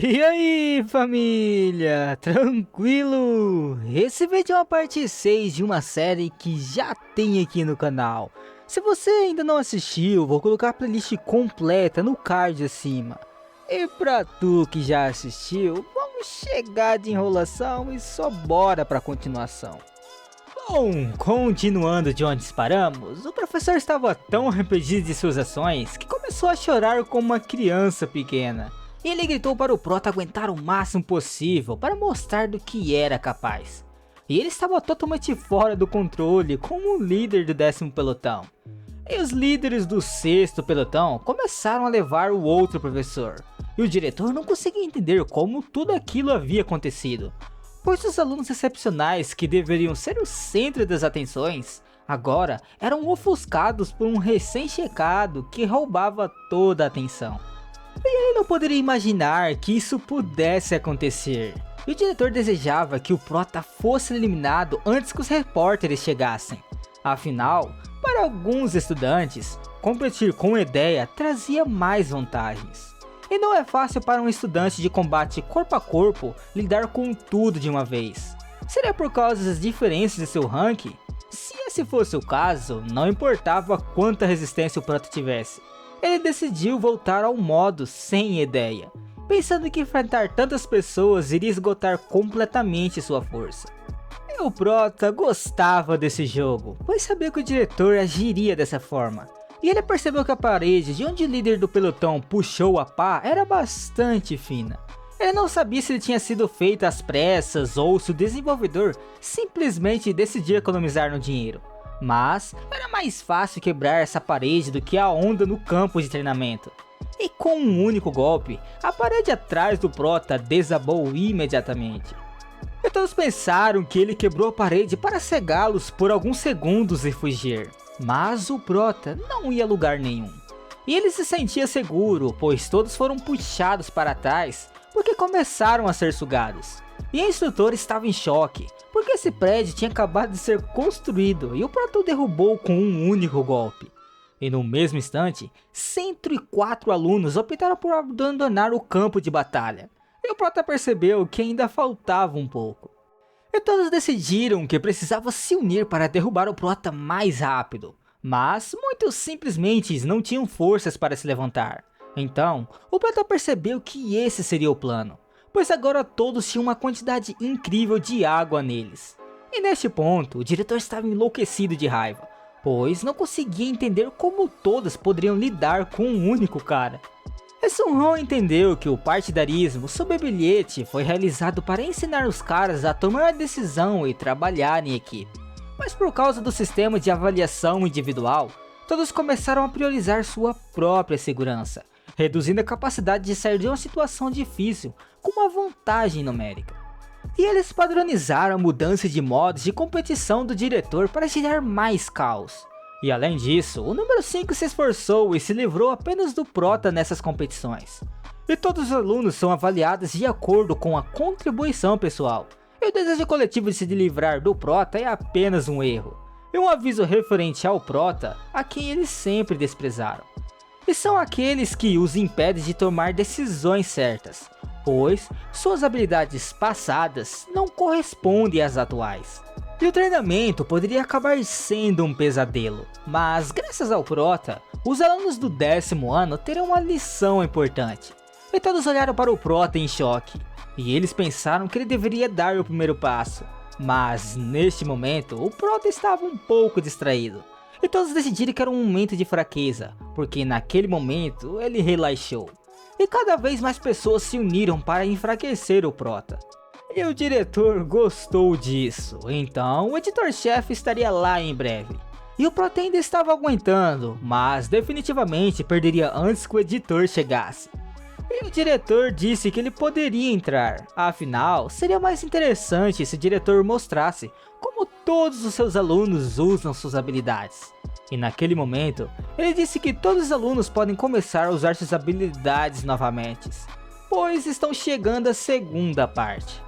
E aí, família? Tranquilo? Esse vídeo é uma parte 6 de uma série que já tem aqui no canal. Se você ainda não assistiu, vou colocar a playlist completa no card acima. E pra tu que já assistiu, vamos chegar de enrolação e só bora pra continuação. Bom, continuando de onde paramos, o professor estava tão arrependido de suas ações que começou a chorar como uma criança pequena. E ele gritou para o Prota aguentar o máximo possível para mostrar do que era capaz. E ele estava totalmente fora do controle como o líder do 10º pelotão. E os líderes do 6º pelotão começaram a levar o outro professor. E o diretor não conseguia entender como tudo aquilo havia acontecido. Pois os alunos excepcionais que deveriam ser o centro das atenções, agora eram ofuscados por um recém-checado que roubava toda a atenção. E ele não poderia imaginar que isso pudesse acontecer. E o diretor desejava que o Prota fosse eliminado antes que os repórteres chegassem. Afinal, para alguns estudantes, competir com uma ideia trazia mais vantagens. E não é fácil para um estudante de combate corpo a corpo lidar com tudo de uma vez. Seria por causa das diferenças de seu rank? Se esse fosse o caso, não importava quanta resistência o Prota tivesse. Ele decidiu voltar ao modo sem ideia, pensando que enfrentar tantas pessoas iria esgotar completamente sua força. E o Prota gostava desse jogo, pois sabia que o diretor agiria dessa forma. E ele percebeu que a parede de onde o líder do pelotão puxou a pá era bastante fina. Ele não sabia se ele tinha sido feito às pressas ou se o desenvolvedor simplesmente decidiu economizar no dinheiro. Mas era mais fácil quebrar essa parede do que a onda no campo de treinamento. E com um único golpe, a parede atrás do Prota desabou imediatamente. E todos pensaram que ele quebrou a parede para cegá-los por alguns segundos e fugir. Mas o Prota não ia a lugar nenhum. E ele se sentia seguro, pois todos foram puxados para trás porque começaram a ser sugados. E a instrutora estava em choque, porque esse prédio tinha acabado de ser construído e o Prota o derrubou com um único golpe. E no mesmo instante, 104 alunos optaram por abandonar o campo de batalha. E o Prota percebeu que ainda faltava um pouco. E todos decidiram que precisava se unir para derrubar o Prota mais rápido. Mas muitos simplesmente não tinham forças para se levantar. Então, o Prota percebeu que esse seria o plano, pois agora todos tinham uma quantidade incrível de água neles. E neste ponto, o diretor estava enlouquecido de raiva, pois não conseguia entender como todos poderiam lidar com um único cara. E Sun Hong entendeu que o partidarismo sob bilhete foi realizado para ensinar os caras a tomar a decisão e trabalhar em equipe. Mas por causa do sistema de avaliação individual, todos começaram a priorizar sua própria segurança, reduzindo a capacidade de sair de uma situação difícil com uma vantagem numérica. E eles padronizaram a mudança de modos de competição do diretor para gerar mais caos. E além disso, o número 5 se esforçou e se livrou apenas do Prota nessas competições. E todos os alunos são avaliados de acordo com a contribuição pessoal. E o desejo coletivo de se livrar do Prota é apenas um erro. E um aviso referente ao Prota, a quem eles sempre desprezaram. E são aqueles que os impedem de tomar decisões certas, pois suas habilidades passadas não correspondem às atuais. E o treinamento poderia acabar sendo um pesadelo, mas graças ao Prota, os alunos do 10º ano terão uma lição importante. E todos olharam para o Prota em choque, e eles pensaram que ele deveria dar o primeiro passo. Mas neste momento, o Prota estava um pouco distraído. E todos decidiram que era um momento de fraqueza, porque naquele momento ele relaxou. E cada vez mais pessoas se uniram para enfraquecer o Prota. E o diretor gostou disso, então o editor-chefe estaria lá em breve. E o Prota ainda estava aguentando, mas definitivamente perderia antes que o editor chegasse. E o diretor disse que ele poderia entrar, afinal seria mais interessante se o diretor mostrasse como todos os seus alunos usam suas habilidades. E naquele momento, ele disse que todos os alunos podem começar a usar suas habilidades novamente, pois estão chegando à segunda parte.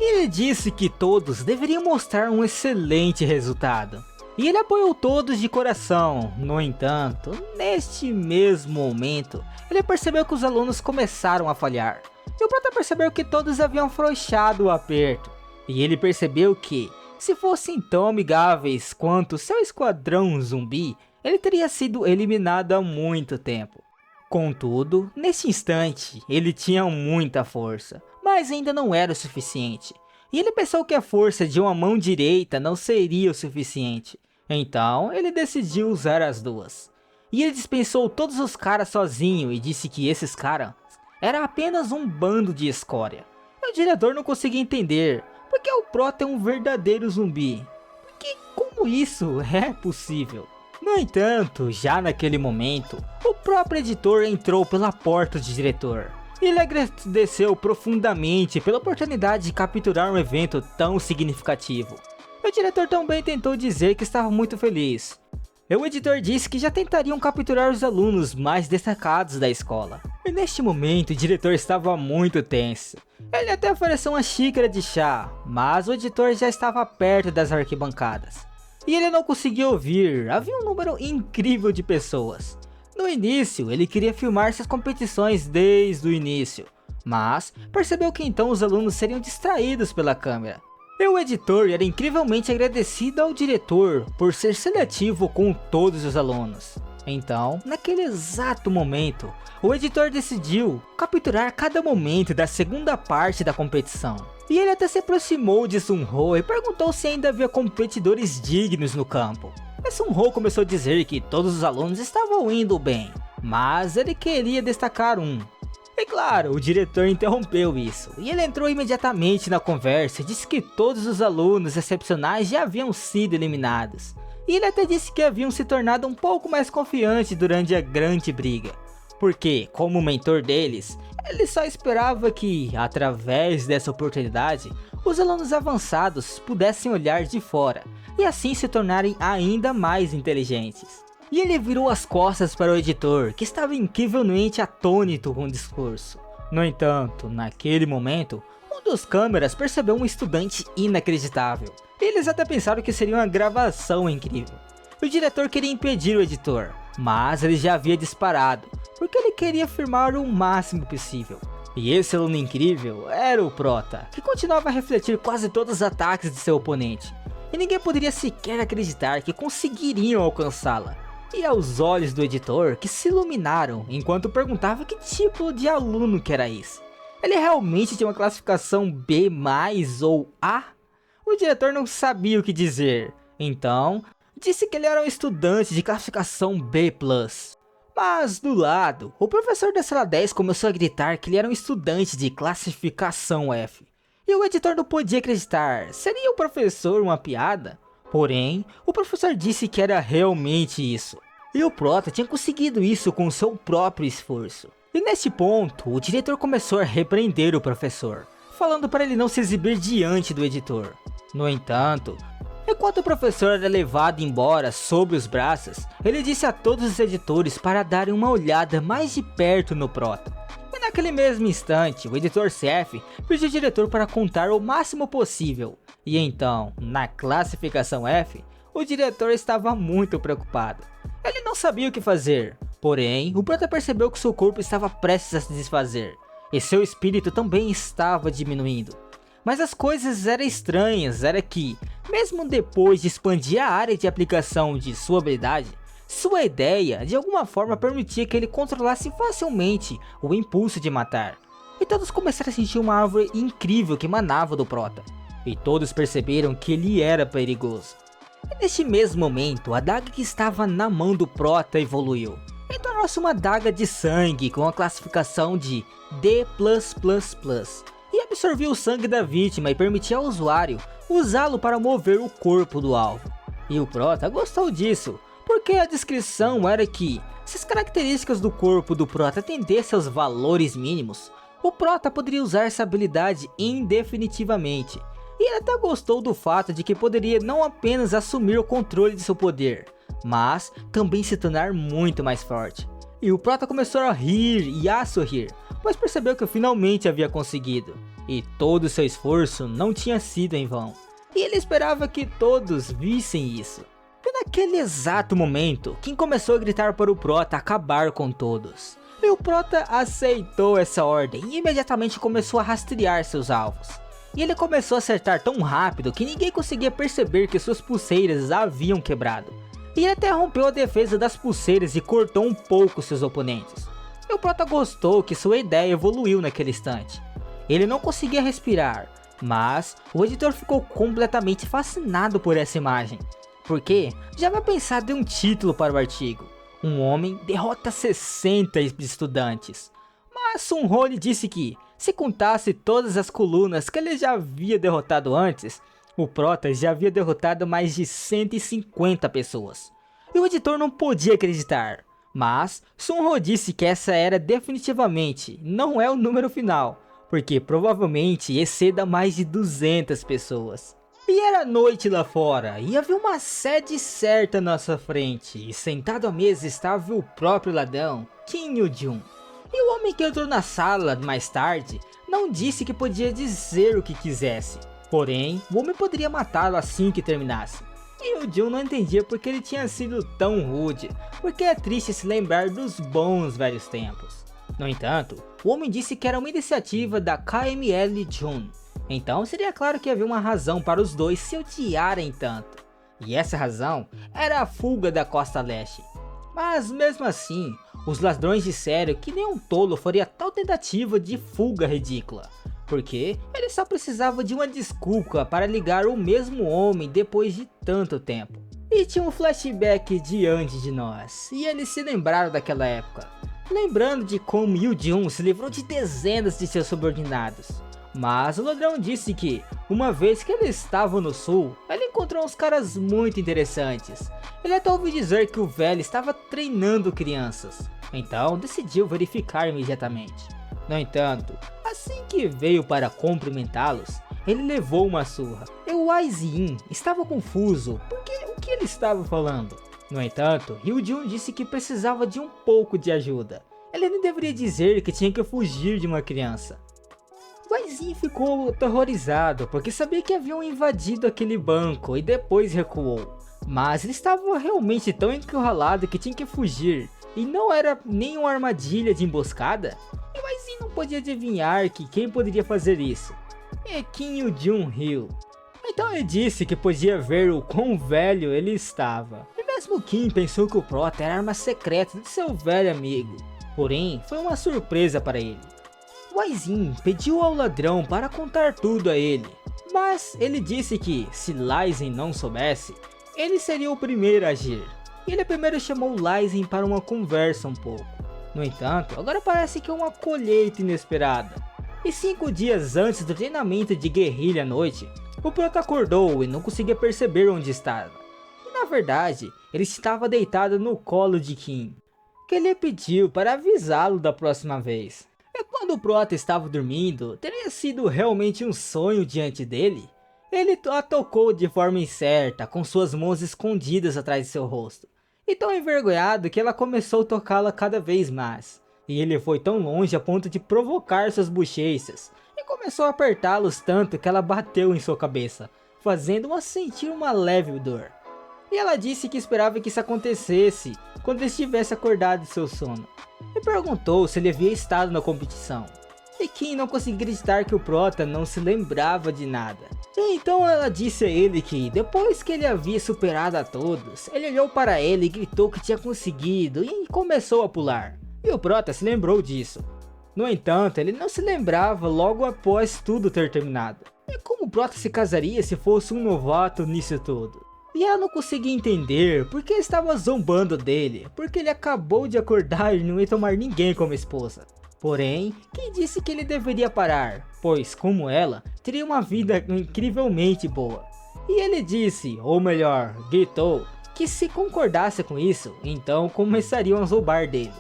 E ele disse que todos deveriam mostrar um excelente resultado. E ele apoiou todos de coração. No entanto, neste mesmo momento, ele percebeu que os alunos começaram a falhar, E o Prota percebeu que todos haviam afrouxado o aperto, e ele percebeu que, se fossem tão amigáveis quanto seu esquadrão zumbi, ele teria sido eliminado há muito tempo. Contudo, nesse instante, ele tinha muita força, mas ainda não era o suficiente. E ele pensou que a força de uma mão direita não seria o suficiente. Então, ele decidiu usar as duas. E ele dispensou todos os caras sozinho e disse que esses caras eram apenas um bando de escória. E o diretor não conseguia entender, porque o Prota é um verdadeiro zumbi. Porque como isso é possível? No entanto, já naquele momento, o próprio editor entrou pela porta do diretor. Ele agradeceu profundamente pela oportunidade de capturar um evento tão significativo. O diretor também tentou dizer que estava muito feliz. O editor disse que já tentariam capturar os alunos mais destacados da escola. E neste momento o diretor estava muito tenso. Ele até ofereceu uma xícara de chá, mas o editor já estava perto das arquibancadas. E ele não conseguia ouvir, havia um número incrível de pessoas. No início, ele queria filmar essas competições desde o início, mas percebeu que então os alunos seriam distraídos pela câmera. E o editor era incrivelmente agradecido ao diretor por ser seletivo com todos os alunos. Então, naquele exato momento, o editor decidiu capturar cada momento da segunda parte da competição. E ele até se aproximou de Sun-Ho e perguntou se ainda havia competidores dignos no campo. E Sun-Ho começou a dizer que todos os alunos estavam indo bem, mas ele queria destacar um. E claro, o diretor interrompeu isso, e ele entrou imediatamente na conversa e disse que todos os alunos excepcionais já haviam sido eliminados. E ele até disse que haviam se tornado um pouco mais confiantes durante a grande briga. Porque, como mentor deles, ele só esperava que, através dessa oportunidade, os alunos avançados pudessem olhar de fora, e assim se tornarem ainda mais inteligentes. E ele virou as costas para o editor, que estava incrivelmente atônito com o discurso. No entanto, naquele momento, um dos câmeras percebeu um estudante inacreditável. Eles até pensaram que seria uma gravação incrível. O diretor queria impedir o editor, mas ele já havia disparado, porque ele queria filmar o máximo possível. E esse aluno incrível era o Prota, que continuava a refletir quase todos os ataques de seu oponente. E ninguém poderia sequer acreditar que conseguiriam alcançá-la. E aos olhos do editor, que se iluminaram enquanto perguntava que tipo de aluno que era esse. Ele realmente tinha uma classificação B+, ou A? O diretor não sabia o que dizer, então disse que ele era um estudante de classificação B+. Mas do lado, o professor da sala 10 começou a gritar que ele era um estudante de classificação F. E o editor não podia acreditar, seria o professor uma piada? Porém, o professor disse que era realmente isso. E o Prota tinha conseguido isso com seu próprio esforço. E nesse ponto, o diretor começou a repreender o professor, falando para ele não se exibir diante do editor. No entanto, enquanto o professor era levado embora sobre os braços, ele disse a todos os editores para darem uma olhada mais de perto no Prota. E naquele mesmo instante, o editor CF pediu ao diretor para contar o máximo possível. E então, na classificação F, o diretor estava muito preocupado. Ele não sabia o que fazer, porém, o Prota percebeu que seu corpo estava prestes a se desfazer, e seu espírito também estava diminuindo. Mas as coisas eram estranhas, era que, mesmo depois de expandir a área de aplicação de sua habilidade, sua ideia de alguma forma permitia que ele controlasse facilmente o impulso de matar. E todos começaram a sentir uma árvore incrível que emanava do Prota. E todos perceberam que ele era perigoso. E neste mesmo momento, a daga que estava na mão do Prota evoluiu. E tornou-se uma daga de sangue com a classificação de D++. E absorvia o sangue da vítima e permitia ao usuário usá-lo para mover o corpo do alvo. E o Prota gostou disso, porque a descrição era que, se as características do corpo do Prota atendessem aos valores mínimos, o Prota poderia usar essa habilidade indefinitivamente. E ele até gostou do fato de que poderia não apenas assumir o controle de seu poder, mas também se tornar muito mais forte. E o Prota começou a rir e a sorrir, pois percebeu que finalmente havia conseguido. E todo o seu esforço não tinha sido em vão. E ele esperava que todos vissem isso. E naquele exato momento, quem começou a gritar para o Prota acabar com todos. E o Prota aceitou essa ordem e imediatamente começou a rastrear seus alvos. E ele começou a acertar tão rápido que ninguém conseguia perceber que suas pulseiras haviam quebrado. E ele até rompeu a defesa das pulseiras e cortou um pouco seus oponentes. E o Prota gostou que sua ideia evoluiu naquele instante. Ele não conseguia respirar, mas o editor ficou completamente fascinado por essa imagem. Porque já havia pensado em um título para o artigo: um homem derrota 60 estudantes. Mas Sunho lhe disse que, se contasse todas as colunas que ele já havia derrotado antes, o Prota já havia derrotado mais de 150 pessoas. E o editor não podia acreditar. Mas Sunho disse que essa era definitivamente não é o número final, porque provavelmente exceda mais de 200 pessoas. E era noite lá fora, e havia uma sede certa à nossa frente, e sentado à mesa estava o próprio ladrão, Kim Yoo-jun. E o homem que entrou na sala mais tarde não disse que podia dizer o que quisesse, porém o homem poderia matá-lo assim que terminasse. E o Jun não entendia porque ele tinha sido tão rude, porque é triste se lembrar dos bons velhos tempos. No entanto, o homem disse que era uma iniciativa da KML Jun. Então seria claro que havia uma razão para os dois se odiarem tanto. E essa razão era a fuga da costa leste. Mas mesmo assim, os ladrões disseram que nenhum tolo faria tal tentativa de fuga ridícula. Porque ele só precisava de uma desculpa para ligar o mesmo homem depois de tanto tempo. E tinha um flashback diante de nós, e eles se lembraram daquela época. Lembrando de como Yoo-jun se livrou de dezenas de seus subordinados. Mas o ladrão disse que, uma vez que ele estava no sul, ele encontrou uns caras muito interessantes. Ele até ouviu dizer que o velho estava treinando crianças, então decidiu verificar imediatamente. No entanto, assim que veio para cumprimentá-los, ele levou uma surra. E o Aisin estava confuso, porque o que ele estava falando? No entanto, Yoo-jun disse que precisava de um pouco de ajuda. Ele não deveria dizer que tinha que fugir de uma criança. O Aisin ficou aterrorizado, porque sabia que haviam invadido aquele banco e depois recuou. Mas ele estava realmente tão encurralado que tinha que fugir, e não era nenhuma armadilha de emboscada? E o Aisin não podia adivinhar que quem poderia fazer isso. E Kim Yoo-jun riu. Então ele disse que podia ver o quão velho ele estava. E mesmo Kim pensou que o Prota era a arma secreta de seu velho amigo. Porém, foi uma surpresa para ele. O Aisin pediu ao ladrão para contar tudo a ele. Mas ele disse que, se Lysen não soubesse, ele seria o primeiro a agir. E ele primeiro chamou Lysen para uma conversa um pouco. No entanto, agora parece que é uma colheita inesperada. E 5 dias antes do treinamento de guerrilha à noite, o Prota acordou e não conseguia perceber onde estava. E na verdade, ele estava deitado no colo de Kim, que ele pediu para avisá-lo da próxima vez. E quando o Prota estava dormindo, teria sido realmente um sonho diante dele? Ele a tocou de forma incerta, com suas mãos escondidas atrás de seu rosto. E tão envergonhado que ela começou a tocá-la cada vez mais. E ele foi tão longe a ponto de provocar suas bochechas, e começou a apertá-los tanto que ela bateu em sua cabeça, fazendo-a sentir uma leve dor. E ela disse que esperava que isso acontecesse quando ele estivesse acordado de seu sono. E perguntou se ele havia estado na competição. E Kim não conseguia acreditar que o Prota não se lembrava de nada. E então ela disse a ele que, depois que ele havia superado a todos, ele olhou para ela e gritou que tinha conseguido e começou a pular. E o Prota se lembrou disso. No entanto, ele não se lembrava logo após tudo ter terminado. E como o Prota se casaria se fosse um novato nisso tudo? E ela não conseguia entender porque estava zombando dele, porque ele acabou de acordar e não ia tomar ninguém como esposa. Porém, quem disse que ele deveria parar, pois como ela, teria uma vida incrivelmente boa. E ele disse, ou melhor, gritou, que se concordasse com isso, então começariam a zombar dele.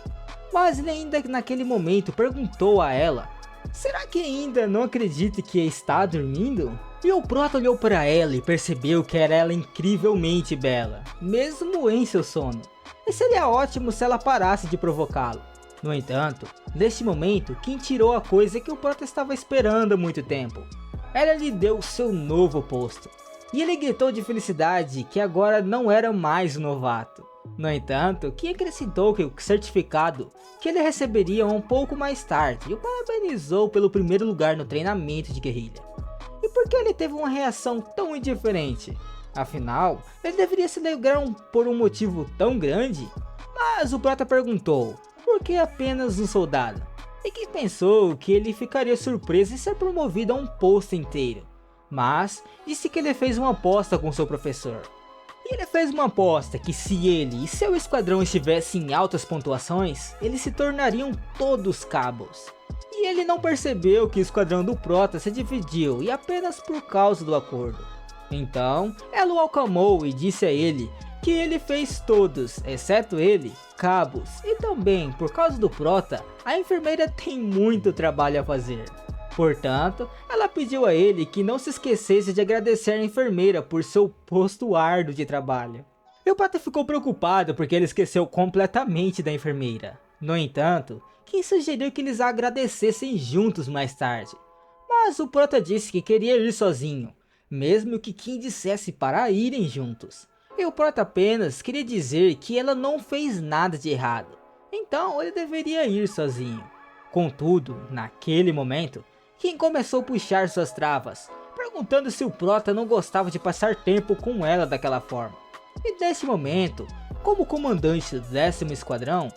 Mas ele ainda naquele momento perguntou a ela, será que ainda não acredita que está dormindo? E o Prota olhou para ela e percebeu que era ela incrivelmente bela, mesmo em seu sono. E seria ótimo se ela parasse de provocá-lo. No entanto, neste momento, Kim tirou a coisa que o Prota estava esperando há muito tempo. Ela lhe deu seu novo posto. E ele gritou de felicidade que agora não era mais um novato. No entanto, Kim acrescentou que o certificado que ele receberia um pouco mais tarde e o parabenizou pelo primeiro lugar no treinamento de guerrilha. E por que ele teve uma reação tão indiferente? Afinal, ele deveria se alegrar por um motivo tão grande? Mas o Prota perguntou, por que apenas um soldado? E Kim pensou que ele ficaria surpreso em ser promovido a um posto inteiro. Mas disse que ele fez uma aposta com seu professor. E ele fez uma aposta que se ele e seu esquadrão estivessem em altas pontuações, eles se tornariam todos cabos. E ele não percebeu que o esquadrão do Prota se dividiu e apenas por causa do acordo. Então, ela o acalmou e disse a ele que ele fez todos, exceto ele, cabos. E também, por causa do Prota, a enfermeira tem muito trabalho a fazer. Portanto, ela pediu a ele que não se esquecesse de agradecer a enfermeira por seu posto árduo de trabalho. E o Prota ficou preocupado porque ele esqueceu completamente da enfermeira. No entanto, Kim sugeriu que eles a agradecessem juntos mais tarde. Mas o Prota disse que queria ir sozinho, mesmo que Kim dissesse para irem juntos. E o Prota apenas queria dizer que ela não fez nada de errado, então ele deveria ir sozinho. Contudo, naquele momento, Kim começou a puxar suas travas, perguntando se o Prota não gostava de passar tempo com ela daquela forma. E nesse momento, como comandante do 10º Esquadrão,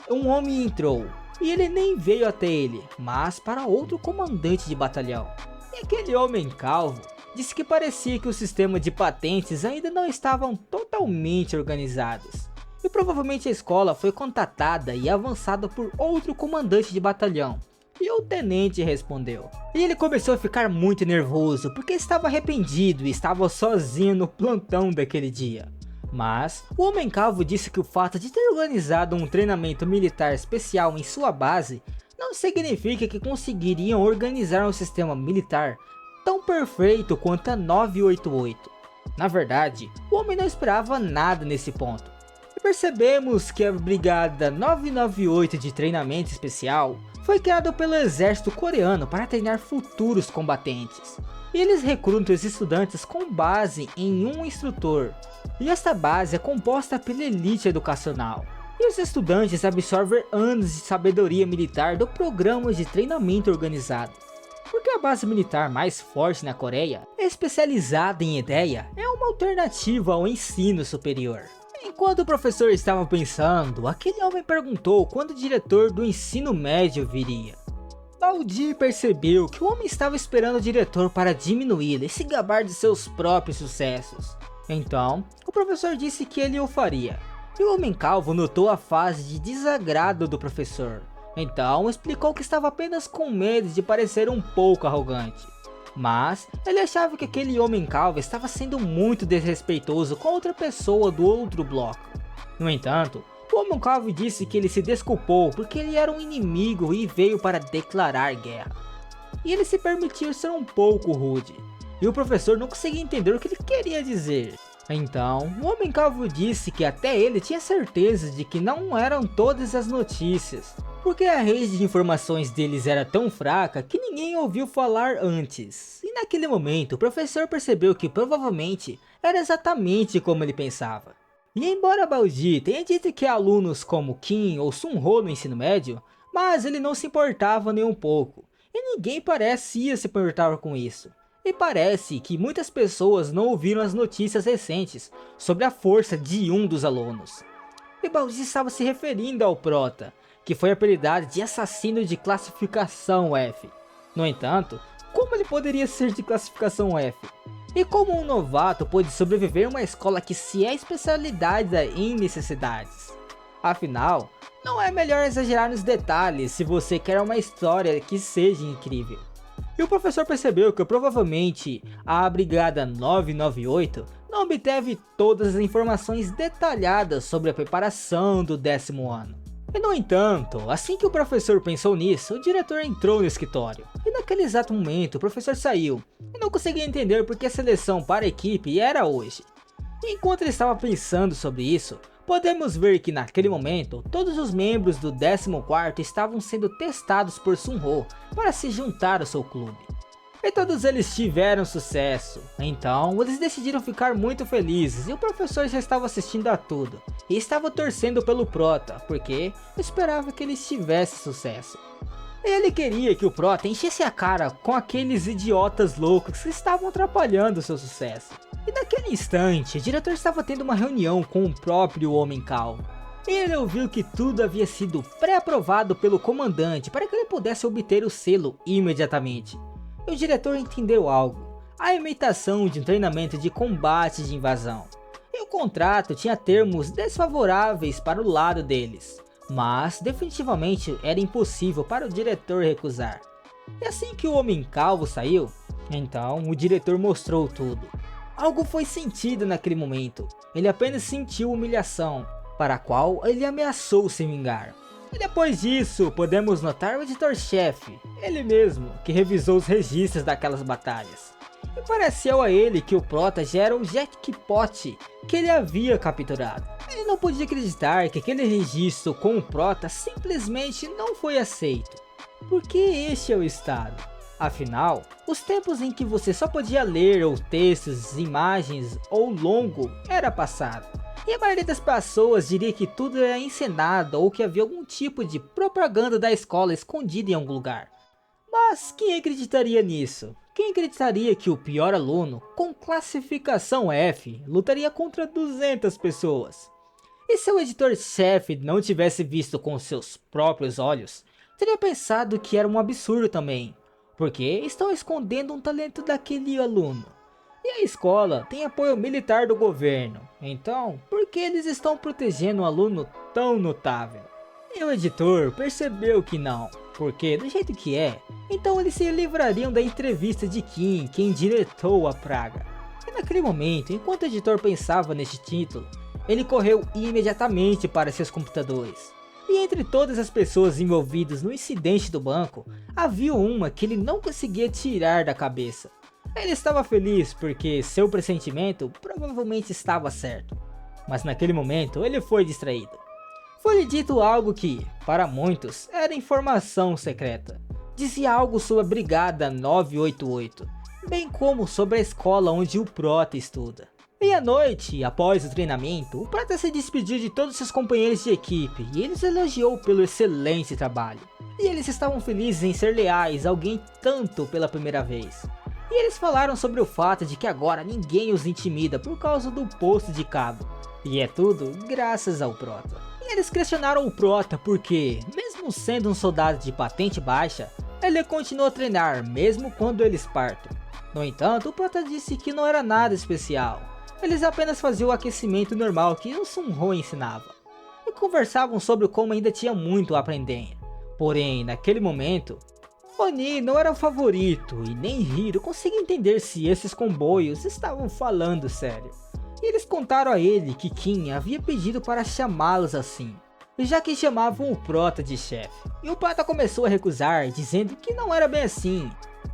um homem entrou, e ele nem veio até ele, mas para outro comandante de batalhão. E aquele homem calvo disse que parecia que o sistema de patentes ainda não estavam totalmente organizados. E provavelmente a escola foi contatada e avançada por outro comandante de batalhão. E o tenente respondeu. E ele começou a ficar muito nervoso porque estava arrependido e estava sozinho no plantão daquele dia. Mas o homem calvo disse que o fato de ter organizado um treinamento militar especial em sua base não significa que conseguiriam organizar um sistema militar tão perfeito quanto a 988. Na verdade, o homem não esperava nada nesse ponto. E percebemos que a Brigada 998 de treinamento especial foi criada pelo exército coreano para treinar futuros combatentes. E eles recrutam os estudantes com base em um instrutor. E esta base é composta pela elite educacional. E os estudantes absorvem anos de sabedoria militar do programa de treinamento organizado. Porque a base militar mais forte na Coreia, especializada em ideia, é uma alternativa ao ensino superior. Enquanto o professor estava pensando, aquele homem perguntou quando o diretor do ensino médio viria. Baldi percebeu que o homem estava esperando o diretor para diminuí-lo e se gabar de seus próprios sucessos. Então, o professor disse que ele o faria. E o homem calvo notou a fase de desagrado do professor. Então, explicou que estava apenas com medo de parecer um pouco arrogante. Mas, ele achava que aquele homem calvo estava sendo muito desrespeitoso com outra pessoa do outro bloco. No entanto, o homem calvo disse que ele se desculpou porque ele era um inimigo e veio para declarar guerra. E ele se permitiu ser um pouco rude. E o professor não conseguia entender o que ele queria dizer. Então, o homem calvo disse que até ele tinha certeza de que não eram todas as notícias, porque a rede de informações deles era tão fraca que ninguém ouviu falar antes. E naquele momento, o professor percebeu que provavelmente era exatamente como ele pensava. E embora Baldi tenha dito que alunos como Kim ou Sun-ho no ensino médio, mas ele não se importava nem um pouco. E ninguém parecia se importar com isso. E parece que muitas pessoas não ouviram as notícias recentes sobre a força de um dos alunos. E Baldi estava se referindo ao Prota, que foi apelidado de assassino de classificação F. No entanto, como ele poderia ser de classificação F? E como um novato pôde sobreviver a uma escola que se é especializada em necessidades? Afinal, não é melhor exagerar nos detalhes se você quer uma história que seja incrível. E o professor percebeu que provavelmente a Brigada 998 não obteve todas as informações detalhadas sobre a preparação do 10º ano. E no entanto, assim que o professor pensou nisso, o diretor entrou no escritório. E naquele exato momento o professor saiu e não conseguia entender porque a seleção para a equipe era hoje. E enquanto ele estava pensando sobre isso, podemos ver que naquele momento, todos os membros do 14º estavam sendo testados por Sun-ho para se juntar ao seu clube. E todos eles tiveram sucesso, então eles decidiram ficar muito felizes e o professor já estava assistindo a tudo. E estava torcendo pelo Prota, porque esperava que ele tivesse sucesso. Ele queria que o Prota enchesse a cara com aqueles idiotas loucos que estavam atrapalhando seu sucesso. E naquele instante, o diretor estava tendo uma reunião com o próprio Homem Calvo. E ele ouviu que tudo havia sido pré-aprovado pelo comandante para que ele pudesse obter o selo imediatamente. E o diretor entendeu algo: a imitação de um treinamento de combate de invasão. E o contrato tinha termos desfavoráveis para o lado deles, mas definitivamente era impossível para o diretor recusar. E assim que o Homem Calvo saiu, então o diretor mostrou tudo. Algo foi sentido naquele momento, ele apenas sentiu humilhação, para a qual ele ameaçou se vingar. E depois disso, podemos notar o editor-chefe, ele mesmo, que revisou os registros daquelas batalhas. E pareceu a ele que o Prota já era o jackpot que ele havia capturado. Ele não podia acreditar que aquele registro com o Prota simplesmente não foi aceito. Porque este é o estado. Afinal, os tempos em que você só podia ler ou textos, imagens ou longo era passado. E a maioria das pessoas diria que tudo era encenado ou que havia algum tipo de propaganda da escola escondida em algum lugar. Mas quem acreditaria nisso? Quem acreditaria que o pior aluno, com classificação F, lutaria contra 200 pessoas? E se o editor-chefe não tivesse visto com seus próprios olhos, teria pensado que era um absurdo também, porque estão escondendo um talento daquele aluno. E a escola tem apoio militar do governo, então por que eles estão protegendo um aluno tão notável? E o editor percebeu que não, porque do jeito que é, então eles se livrariam da entrevista de Kim, quem diretou a praga. E naquele momento, enquanto o editor pensava neste título, ele correu imediatamente para seus computadores. E entre todas as pessoas envolvidas no incidente do banco, havia uma que ele não conseguia tirar da cabeça. Ele estava feliz porque seu pressentimento provavelmente estava certo, mas naquele momento ele foi distraído. Foi-lhe dito algo que, para muitos, era informação secreta. Dizia algo sobre a Brigada 988, bem como sobre a escola onde o Prota estuda. E à noite, após o treinamento, o Prota se despediu de todos seus companheiros de equipe e eles elogiou pelo excelente trabalho. E eles estavam felizes em ser leais a alguém tanto pela primeira vez. E eles falaram sobre o fato de que agora ninguém os intimida por causa do posto de cabo. E é tudo graças ao Prota. E eles questionaram o Prota porque, mesmo sendo um soldado de patente baixa, ele continuou a treinar mesmo quando eles partem. No entanto, o Prota disse que não era nada especial. Eles apenas faziam o aquecimento normal que o Sun-Ho ensinava. E conversavam sobre como ainda tinha muito a aprender. Porém, naquele momento, Oni não era o favorito e nem Hiro conseguia entender se esses comboios estavam falando sério. E eles contaram a ele que Kim havia pedido para chamá-los assim, já que chamavam o Prota de chefe. E o Prota começou a recusar, dizendo que não era bem assim.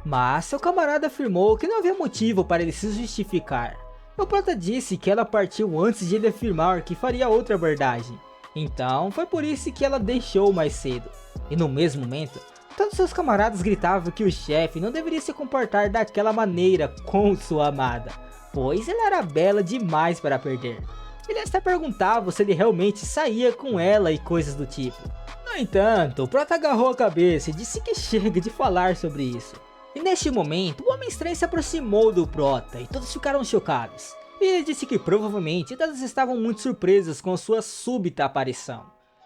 Mas seu camarada afirmou que não havia motivo para ele se justificar. O Prota disse que ela partiu antes de ele afirmar que faria outra abordagem. Então foi por isso que ela deixou mais cedo. E no mesmo momento, todos seus camaradas gritavam que o chefe não deveria se comportar daquela maneira com sua amada, pois ela era bela demais para perder. Ele até perguntava se ele realmente saía com ela e coisas do tipo. No entanto, o Prota agarrou a cabeça e disse que chega de falar sobre isso. E neste momento, o Homem Estranho se aproximou do Prota e todos ficaram chocados. E ele disse que provavelmente todos estavam muito surpresos com sua súbita aparição.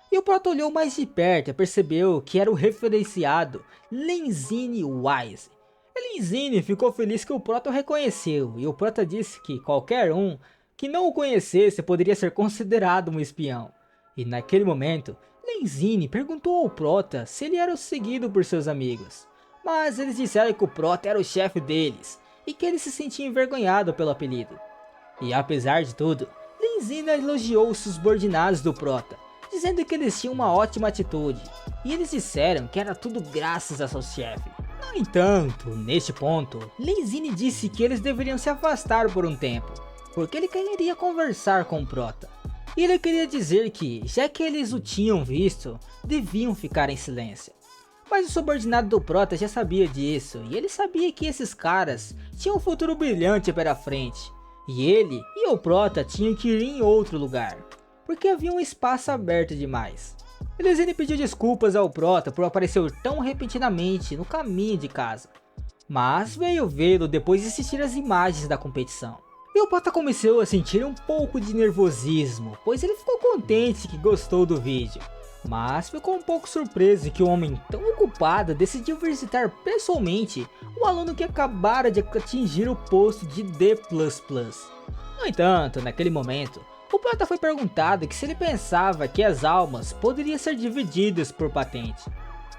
E o Prota olhou mais de perto e percebeu que era o referenciado Lenzine Wise. E Lenzine ficou feliz que o Prota o reconheceu, e o Prota disse que qualquer um que não o conhecesse poderia ser considerado um espião. E naquele momento, Lenzine perguntou ao Prota se ele era o seguido por seus amigos. Mas eles disseram que o Prota era o chefe deles, e que ele se sentia envergonhado pelo apelido. E apesar de tudo, Lenzine elogiou os subordinados do Prota, dizendo que eles tinham uma ótima atitude, e eles disseram que era tudo graças a seu chefe. No entanto, neste ponto, Lenzine disse que eles deveriam se afastar por um tempo, porque ele queria conversar com o Prota. E ele queria dizer que, já que eles o tinham visto, deviam ficar em silêncio. Mas o subordinado do Prota já sabia disso, e ele sabia que esses caras tinham um futuro brilhante pela frente. E ele e o Prota tinham que ir em outro lugar, porque havia um espaço aberto demais. Lizine pediu desculpas ao Prota por aparecer tão repentinamente no caminho de casa, mas veio vê-lo depois de assistir as imagens da competição. E o Prota começou a sentir um pouco de nervosismo, pois ele ficou contente que gostou do vídeo, mas ficou um pouco surpreso que um homem tão ocupado decidiu visitar pessoalmente o aluno que acabara de atingir o posto de D++. No entanto, naquele momento, o Prota foi perguntado que se ele pensava que as almas poderiam ser divididas por patente.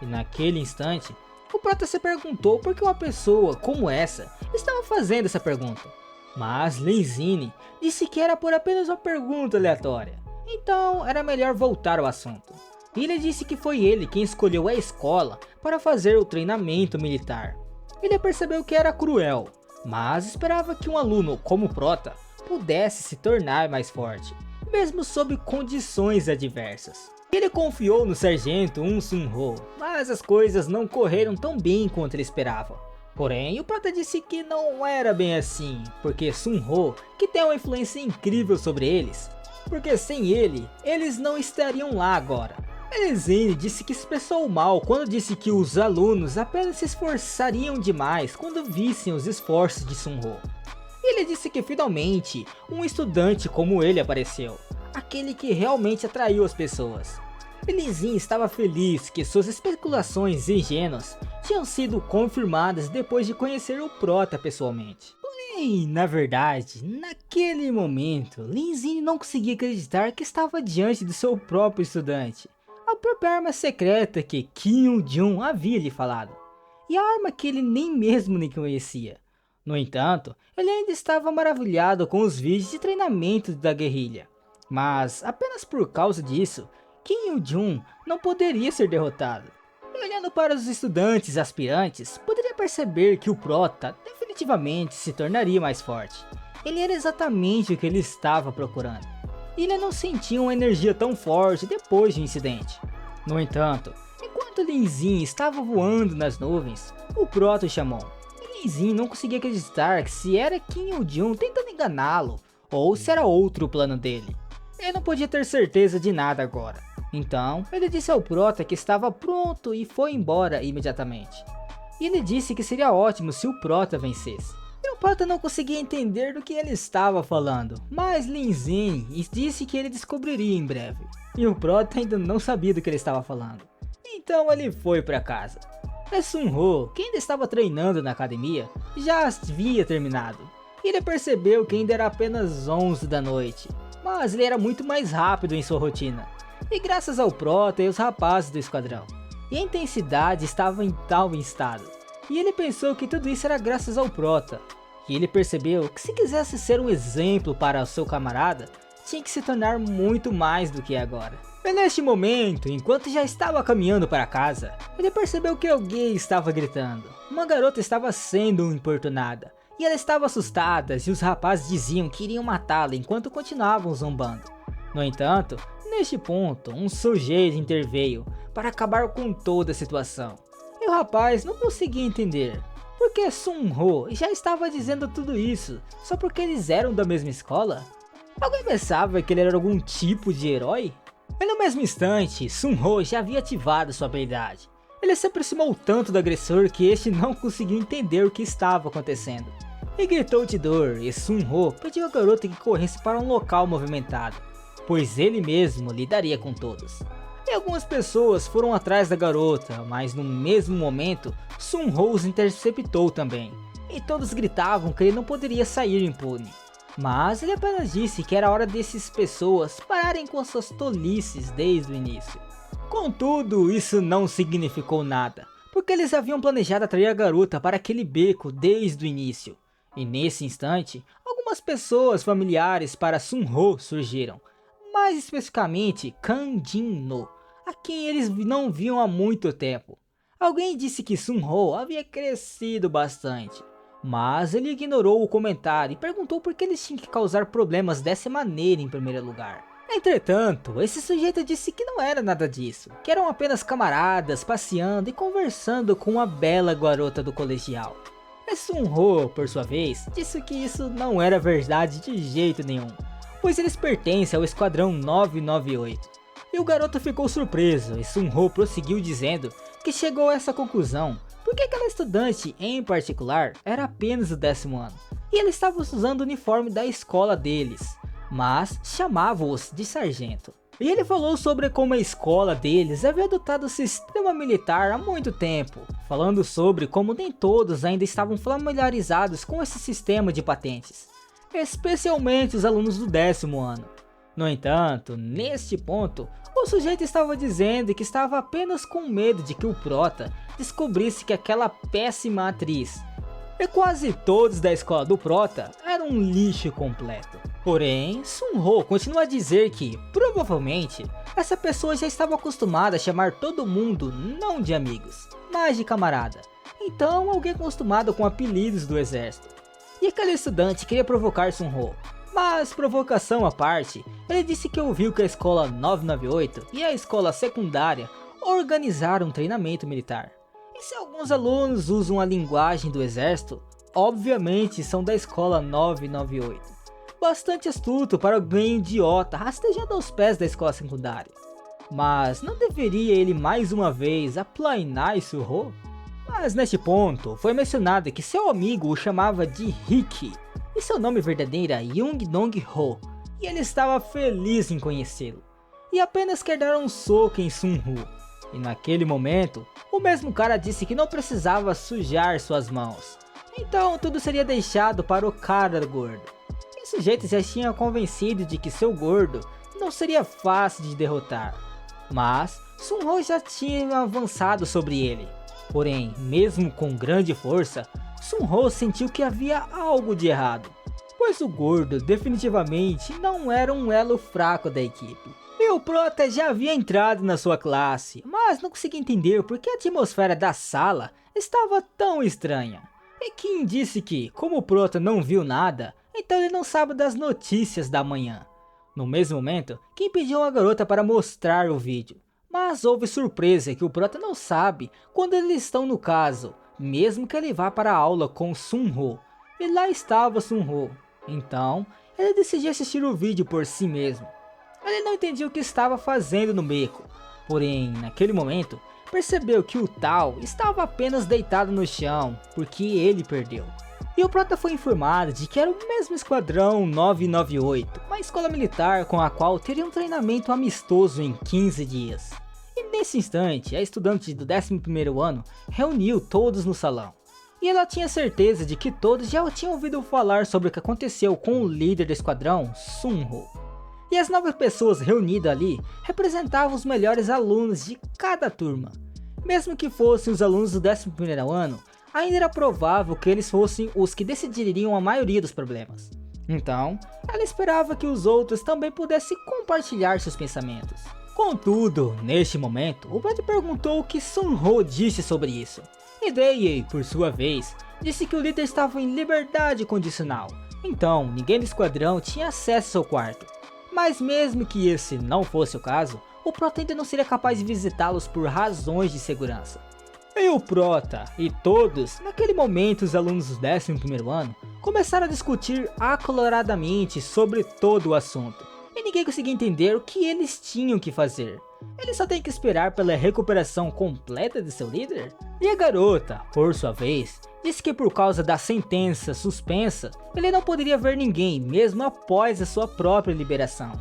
E naquele instante, o Prota se perguntou por que uma pessoa como essa estava fazendo essa pergunta. Mas Lenzini disse que era por apenas uma pergunta aleatória, então era melhor voltar ao assunto. E ele disse que foi ele quem escolheu a escola para fazer o treinamento militar. Ele percebeu que era cruel, mas esperava que um aluno como Prota pudesse se tornar mais forte, mesmo sob condições adversas. Ele confiou no sargento Sun-ho, mas as coisas não correram tão bem quanto ele esperava. Porém, o Prota disse que não era bem assim, porque Sun-ho, que tem uma influência incrível sobre eles, porque sem ele, eles não estariam lá agora. Lenzini disse que se expressou mal quando disse que os alunos apenas se esforçariam demais quando vissem os esforços de Sun-ho. Ele disse que finalmente um estudante como ele apareceu, aquele que realmente atraiu as pessoas. Lenzini estava feliz que suas especulações ingênuas tinham sido confirmadas depois de conhecer o Prota pessoalmente. Porém, na verdade, naquele momento, Lenzini não conseguia acreditar que estava diante do seu próprio estudante, a própria arma secreta que Kim Jun havia lhe falado, e a arma que ele nem mesmo nem conhecia. No entanto, ele ainda estava maravilhado com os vídeos de treinamento da guerrilha, mas apenas por causa disso, Kim Jun não poderia ser derrotado. E olhando para os estudantes aspirantes, poderia perceber que o Prota definitivamente se tornaria mais forte. Ele era exatamente o que ele estava procurando. E ele não sentia uma energia tão forte depois do incidente. No entanto, enquanto Lenzini estava voando nas nuvens, o Prota o chamou. E Lenzini não conseguia acreditar que se era Kim Jun tentando enganá-lo, ou se era outro o plano dele. Ele não podia ter certeza de nada agora. Então, ele disse ao Prota que estava pronto e foi embora imediatamente. E ele disse que seria ótimo se o Prota vencesse. E o Prota não conseguia entender do que ele estava falando, mas Lenzini disse que ele descobriria em breve. E o Prota ainda não sabia do que ele estava falando. Então ele foi para casa. E Sun-ho, que ainda estava treinando na academia, já havia terminado. E ele percebeu que ainda era apenas 11 da noite, mas ele era muito mais rápido em sua rotina. E graças ao Prota e os rapazes do esquadrão. E a intensidade estava em tal estado. E ele pensou que tudo isso era graças ao Prota. E ele percebeu que se quisesse ser um exemplo para o seu camarada, tinha que se tornar muito mais do que é agora. E neste momento, enquanto já estava caminhando para casa, ele percebeu que alguém estava gritando. Uma garota estava sendo importunada. E ela estava assustada e os rapazes diziam que iriam matá-la enquanto continuavam zombando. No entanto, neste ponto, um sujeito interveio para acabar com toda a situação. E o rapaz não conseguia entender porque Sun-ho já estava dizendo tudo isso só porque eles eram da mesma escola? Alguém pensava que ele era algum tipo de herói? E no mesmo instante, Sun-ho já havia ativado sua habilidade. Ele se aproximou tanto do agressor que este não conseguiu entender o que estava acontecendo. E gritou de dor, e Sun-ho pediu à garota que corresse para um local movimentado, pois ele mesmo lidaria com todos. E algumas pessoas foram atrás da garota, mas no mesmo momento, Sun-ho os interceptou também. E todos gritavam que ele não poderia sair impune. Mas ele apenas disse que era hora dessas pessoas pararem com suas tolices desde o início. Contudo, isso não significou nada, porque eles haviam planejado atrair a garota para aquele beco desde o início. E nesse instante, algumas pessoas familiares para Sun-ho surgiram. Mais especificamente Kang Jin-no, a quem eles não viam há muito tempo. Alguém disse que Sun-ho havia crescido bastante, mas ele ignorou o comentário e perguntou por que eles tinham que causar problemas dessa maneira em primeiro lugar. Entretanto, esse sujeito disse que não era nada disso, que eram apenas camaradas passeando e conversando com uma bela garota do colegial. E Sun-ho, por sua vez, disse que isso não era verdade de jeito nenhum, pois eles pertencem ao Esquadrão 998. E o garoto ficou surpreso e Sun-ho prosseguiu dizendo que chegou a essa conclusão porque aquela estudante em particular era apenas do 10º ano e ele estava usando o uniforme da escola deles, mas chamavam-os de sargento. E ele falou sobre como a escola deles havia adotado o sistema militar há muito tempo, falando sobre como nem todos ainda estavam familiarizados com esse sistema de patentes, especialmente os alunos do 10º ano. No entanto, neste ponto, o sujeito estava dizendo que estava apenas com medo de que o prota descobrisse que aquela péssima atriz e quase todos da escola do prota eram um lixo completo. Porém, Sun-ho continua a dizer que, provavelmente, essa pessoa já estava acostumada a chamar todo mundo não de amigos, mas de camarada. Então, alguém acostumado com apelidos do exército. E aquele estudante queria provocar Sun-ho. Mas, provocação à parte, ele disse que ouviu que a escola 998 e a escola secundária organizaram um treinamento militar. E se alguns alunos usam a linguagem do exército, obviamente são da escola 998. Bastante astuto para alguém idiota rastejando aos pés da escola secundária. Mas não deveria ele mais uma vez aplainar Sun-ho? Mas neste ponto, foi mencionado que seu amigo o chamava de Ricky. E seu nome verdadeiro é Young Dong-ho, e ele estava feliz em conhecê-lo, e apenas quer dar um soco em Sun-ho. E naquele momento, o mesmo cara disse que não precisava sujar suas mãos, então tudo seria deixado para o cara gordo. E o sujeito já tinha convencido de que seu gordo não seria fácil de derrotar, mas Sun-ho já tinha avançado sobre ele. Porém, mesmo com grande força, Sun-ho sentiu que havia algo de errado, pois o gordo definitivamente não era um elo fraco da equipe. E o prota já havia entrado na sua classe, mas não conseguia entender por que a atmosfera da sala estava tão estranha. E Kim disse que, como o prota não viu nada, então ele não sabe das notícias da manhã. No mesmo momento, Kim pediu a garota para mostrar o vídeo, mas houve surpresa que o prota não sabe quando eles estão no caso, mesmo que ele vá para a aula com Sun-ho. E lá estava Sun-ho. Então, ele decidiu assistir o vídeo por si mesmo. Ele não entendia o que estava fazendo no beco. Porém, naquele momento, percebeu que o Tao estava apenas deitado no chão, porque ele perdeu. E o prota foi informado de que era o mesmo esquadrão 998, uma escola militar com a qual teria um treinamento amistoso em 15 dias. E nesse instante, a estudante do 11º ano reuniu todos no salão. E ela tinha certeza de que todos já tinham ouvido falar sobre o que aconteceu com o líder do esquadrão, Sun-ho. E as 9 pessoas reunidas ali representavam os melhores alunos de cada turma. Mesmo que fossem os alunos do 11º ano, ainda era provável que eles fossem os que decidiriam a maioria dos problemas. Então, ela esperava que os outros também pudessem compartilhar seus pensamentos. Contudo, neste momento, o Brad perguntou o que Sun-ho disse sobre isso. E Dae, por sua vez, disse que o líder estava em liberdade condicional. Então, ninguém do esquadrão tinha acesso ao quarto. Mas mesmo que esse não fosse o caso, o prota ainda não seria capaz de visitá-los por razões de segurança. E o prota, e todos, naquele momento os alunos do 11º ano, começaram a discutir acaloradamente sobre todo o assunto. E ninguém conseguia entender o que eles tinham que fazer. Eles só têm que esperar pela recuperação completa de seu líder? E a garota, por sua vez, disse que por causa da sentença suspensa, ele não poderia ver ninguém mesmo após a sua própria liberação.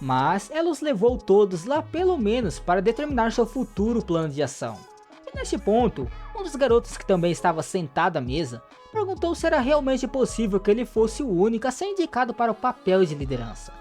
Mas ela os levou todos lá pelo menos para determinar seu futuro plano de ação. E neste ponto, um dos garotos que também estava sentado à mesa, perguntou se era realmente possível que ele fosse o único a ser indicado para o papel de liderança.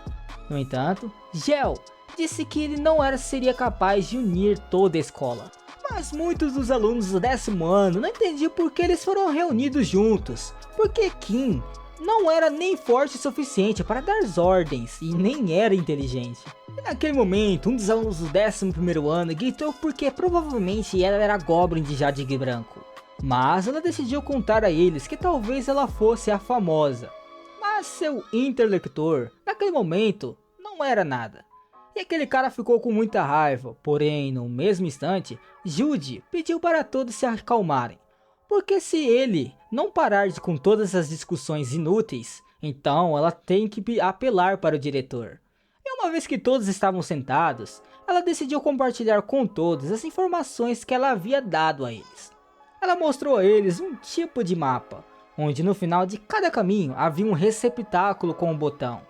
No entanto, Gel disse que ele não seria capaz de unir toda a escola. Mas muitos dos alunos do 10º ano não entendiam por que eles foram reunidos juntos, porque Kim não era nem forte o suficiente para dar ordens e nem era inteligente. E naquele momento, um dos alunos do 11º ano gritou porque provavelmente ela era a Goblin de Jade Branco. Mas ela decidiu contar a eles que talvez ela fosse a famosa. Mas seu interlocutor, naquele momento, não era nada. E aquele cara ficou com muita raiva, porém no mesmo instante, Jude pediu para todos se acalmarem. Porque se ele não parar com todas as discussões inúteis, então ela tem que apelar para o diretor. E uma vez que todos estavam sentados, ela decidiu compartilhar com todos as informações que ela havia dado a eles. Ela mostrou a eles um tipo de mapa, onde no final de cada caminho havia um receptáculo com um botão.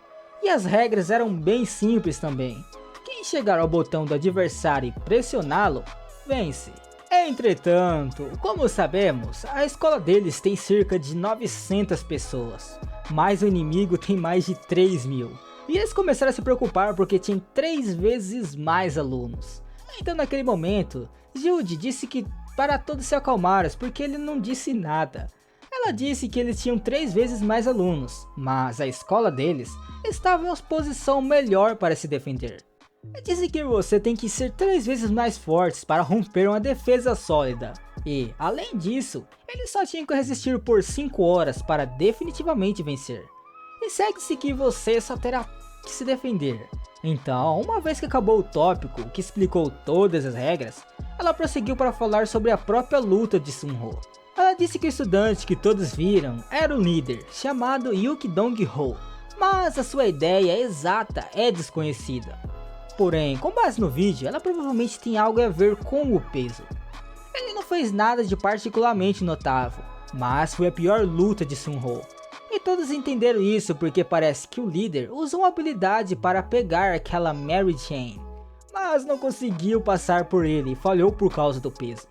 E as regras eram bem simples também. Quem chegar ao botão do adversário e pressioná-lo, vence. Entretanto, como sabemos, a escola deles tem cerca de 900 pessoas, mas o inimigo tem mais de 3.000. E eles começaram a se preocupar porque tinham 3 vezes mais alunos. Então naquele momento, Jude disse que para todos se acalmarem porque ele não disse nada. Ela disse que eles tinham 3 vezes mais alunos, mas a escola deles estava em uma posição melhor para se defender. Disse que você tem que ser 3 vezes mais fortes para romper uma defesa sólida. E, além disso, eles só tinham que resistir por 5 horas para definitivamente vencer. E segue-se que você só terá que se defender. Então, uma vez que acabou o tópico que explicou todas as regras, ela prosseguiu para falar sobre a própria luta de Sunho. Ela disse que o estudante que todos viram era o líder, chamado Yuki Dong-ho, mas a sua ideia exata é desconhecida. Porém, com base no vídeo, ela provavelmente tem algo a ver com o peso. Ele não fez nada de particularmente notável, mas foi a pior luta de Sunho. E todos entenderam isso porque parece que o líder usou uma habilidade para pegar aquela Mary Jane, mas não conseguiu passar por ele e falhou por causa do peso.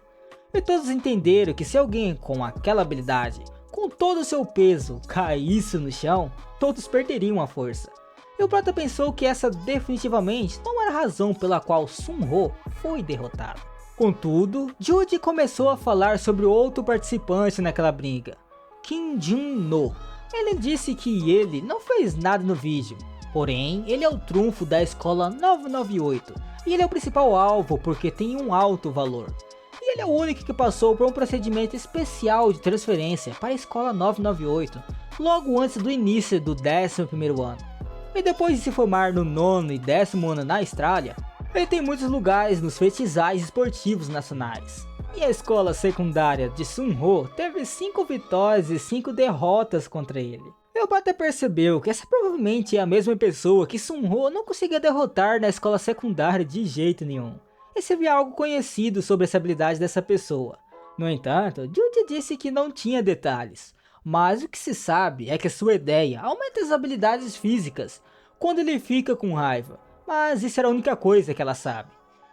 E todos entenderam que se alguém com aquela habilidade, com todo o seu peso, caísse no chão, todos perderiam a força. E o Prota pensou que essa definitivamente não era a razão pela qual Sunho foi derrotado. Contudo, Jude começou a falar sobre outro participante naquela briga, Kim Jun-no. Ele disse que ele não fez nada no vídeo, porém ele é o trunfo da escola 998 e ele é o principal alvo porque tem um alto valor. E ele é o único que passou por um procedimento especial de transferência para a escola 998 logo antes do início do 11º ano. E depois de se formar no 9º e 10º ano na Austrália, ele tem muitos lugares nos festivais esportivos nacionais. E a escola secundária de Sunho teve 5 vitórias e 5 derrotas contra ele. E o Prota percebeu que essa provavelmente é a mesma pessoa que Sunho não conseguia derrotar na escola secundária de jeito nenhum. E se havia algo conhecido sobre essa habilidade dessa pessoa. No entanto, Jude disse que não tinha detalhes. Mas o que se sabe é que sua ideia aumenta as habilidades físicas quando ele fica com raiva. Mas isso era a única coisa que ela sabe.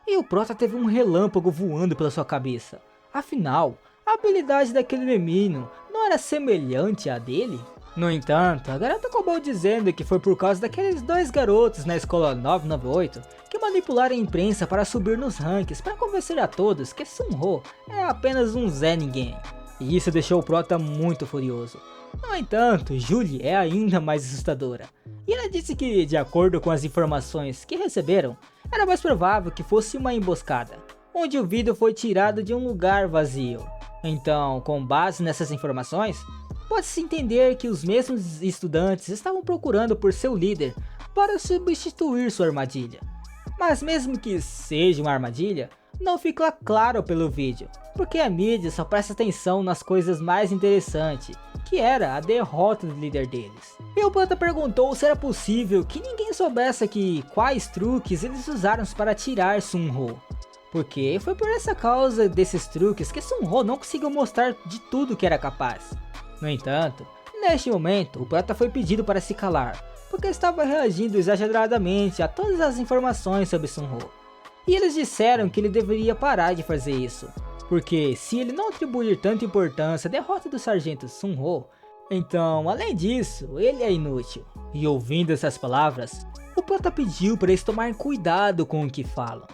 E o Prota teve um relâmpago voando pela sua cabeça. Afinal, a habilidade daquele menino não era semelhante à dele? No entanto, a garota acabou dizendo que foi por causa daqueles 2 garotos na escola 998 que manipularam a imprensa para subir nos rankings para convencer a todos que Sunho é apenas um Zé Ninguém. E isso deixou o Prota muito furioso. No entanto, Julie é ainda mais assustadora. E ela disse que, de acordo com as informações que receberam, era mais provável que fosse uma emboscada, onde o vidro foi tirado de um lugar vazio. Então, com base nessas informações, pode-se entender que os mesmos estudantes estavam procurando por seu líder para substituir sua armadilha. Mas mesmo que seja uma armadilha, não fica claro pelo vídeo, porque a mídia só presta atenção nas coisas mais interessantes, que era a derrota do líder deles. E o Prota perguntou se era possível que ninguém soubesse quais truques eles usaram para tirar Sunho, porque foi por essa causa desses truques que Sunho não conseguiu mostrar de tudo que era capaz. No entanto, neste momento o Prota foi pedido para se calar, porque estava reagindo exageradamente a todas as informações sobre Sunho. E eles disseram que ele deveria parar de fazer isso, porque se ele não atribuir tanta importância à derrota do sargento Sunho, então além disso, ele é inútil. E ouvindo essas palavras, o Prota pediu para eles tomarem cuidado com o que falam.